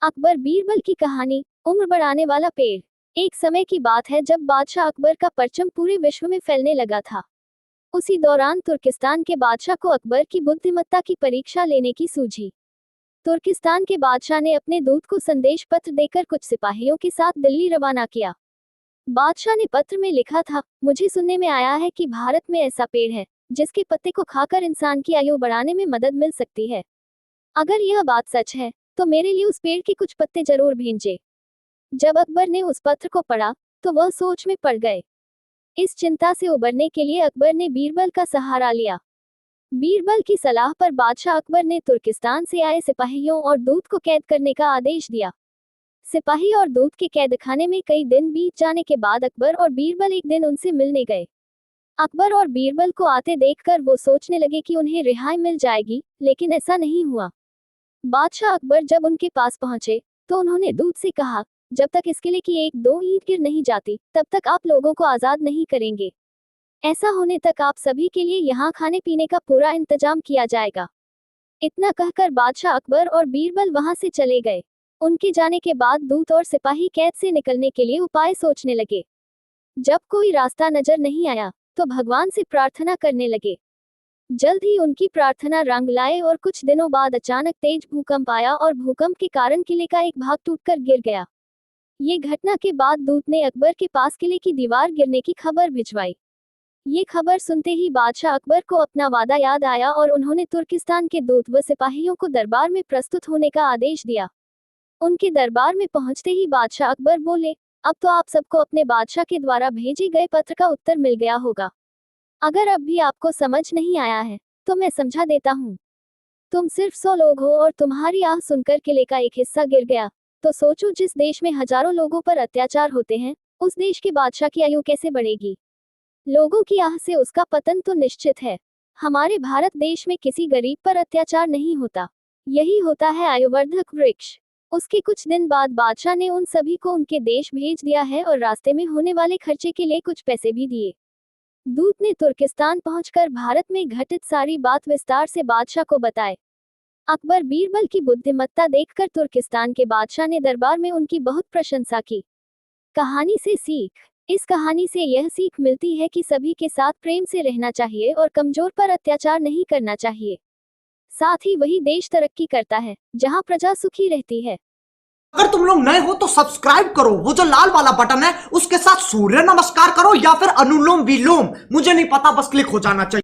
अकबर बीरबल की कहानी। उम्र बढ़ाने वाला पेड़। एक समय की बात है जब बादशाह अकबर का परचम पूरे विश्व में फैलने लगा था। उसी दौरान तुर्किस्तान के बादशाह को अकबर की बुद्धिमत्ता की परीक्षा लेने की सूझी। तुर्किस्तान के बादशाह ने अपने दूत को संदेश पत्र देकर कुछ सिपाहियों के साथ दिल्ली रवाना किया। बादशाह ने पत्र में लिखा था, मुझे सुनने में आया है कि भारत में ऐसा पेड़ है जिसके पत्ते को खाकर इंसान की आयु बढ़ाने में मदद मिल सकती है। अगर यह बात सच है तो मेरे लिए उस पेड़ के कुछ पत्ते जरूर भेजें। जब अकबर ने उस पत्र को पढ़ा तो वह सोच में पड़ गए। इस चिंता से उबरने के लिए अकबर ने बीरबल का सहारा लिया। बीरबल की सलाह पर बादशाह अकबर ने तुर्किस्तान से आए सिपाहियों और दूत को कैद करने का आदेश दिया। सिपाही और दूत के कैदखाने में कई दिन बीत जाने के बाद अकबर और बीरबल एक दिन उनसे मिलने गए। अकबर और बीरबल को आते देखकर वो सोचने लगे कि उन्हें रिहाई मिल जाएगी, लेकिन ऐसा नहीं हुआ। बादशाह अकबर जब उनके पास पहुंचे तो उन्होंने दूत से कहा, जब तक इस किले की एक दो ईंट गिर नहीं जाती तब तक आप लोगों को आजाद नहीं करेंगे। ऐसा होने तक आप सभी के लिए यहाँ खाने पीने का पूरा इंतजाम किया जाएगा। इतना कहकर बादशाह अकबर और बीरबल वहां से चले गए। उनके जाने के बाद दूत और सिपाही कैद से निकलने के लिए उपाय सोचने लगे। जब कोई रास्ता नजर नहीं आया तो भगवान से प्रार्थना करने लगे। जल्द ही उनकी प्रार्थना रंग लाए और कुछ दिनों बाद अचानक तेज भूकंप आया और भूकंप के कारण किले का एक भाग टूटकर गिर गया। ये घटना के बाद दूत ने अकबर के पास किले की दीवार गिरने की खबर भिजवाई। ये खबर सुनते ही बादशाह अकबर को अपना वादा याद आया और उन्होंने तुर्किस्तान के दूत व सिपाहियों को दरबार में प्रस्तुत होने का आदेश दिया। उनके दरबार में पहुंचते ही बादशाह अकबर बोले, अब तो आप सबको अपने बादशाह के द्वारा भेजे गए पत्र का उत्तर मिल गया होगा। अगर अब भी आपको समझ नहीं आया है तो मैं समझा देता हूँ। तुम सिर्फ 100 लोग हो और तुम्हारी आह सुनकर किले का एक हिस्सा गिर गया, तो सोचो जिस देश में हजारों लोगों पर अत्याचार होते हैं उस देश के बादशाह की आयु कैसे बढ़ेगी। लोगों की आह से उसका पतन तो निश्चित है। हमारे भारत देश में किसी गरीब पर अत्याचार नहीं होता, यही होता है आयुवर्धक वृक्ष। उसके कुछ दिन बाद बादशाह ने उन सभी को उनके देश भेज दिया है और रास्ते में होने वाले खर्चे के लिए कुछ पैसे भी दिए। दूत ने तुर्किस्तान पहुंचकर भारत में घटित सारी बात विस्तार से बादशाह को बताए। अकबर बीरबल की बुद्धिमत्ता देखकर तुर्किस्तान के बादशाह ने दरबार में उनकी बहुत प्रशंसा की। कहानी से सीख। इस कहानी से यह सीख मिलती है कि सभी के साथ प्रेम से रहना चाहिए और कमजोर पर अत्याचार नहीं करना चाहिए। साथ ही वही देश तरक्की करता है जहां प्रजा सुखी रहती है। अगर तुम लोग नए हो तो सब्सक्राइब करो, वो जो लाल वाला बटन है उसके साथ सूर्य नमस्कार करो या फिर अनुलोम विलोम, मुझे नहीं पता, बस क्लिक हो जाना चाहिए।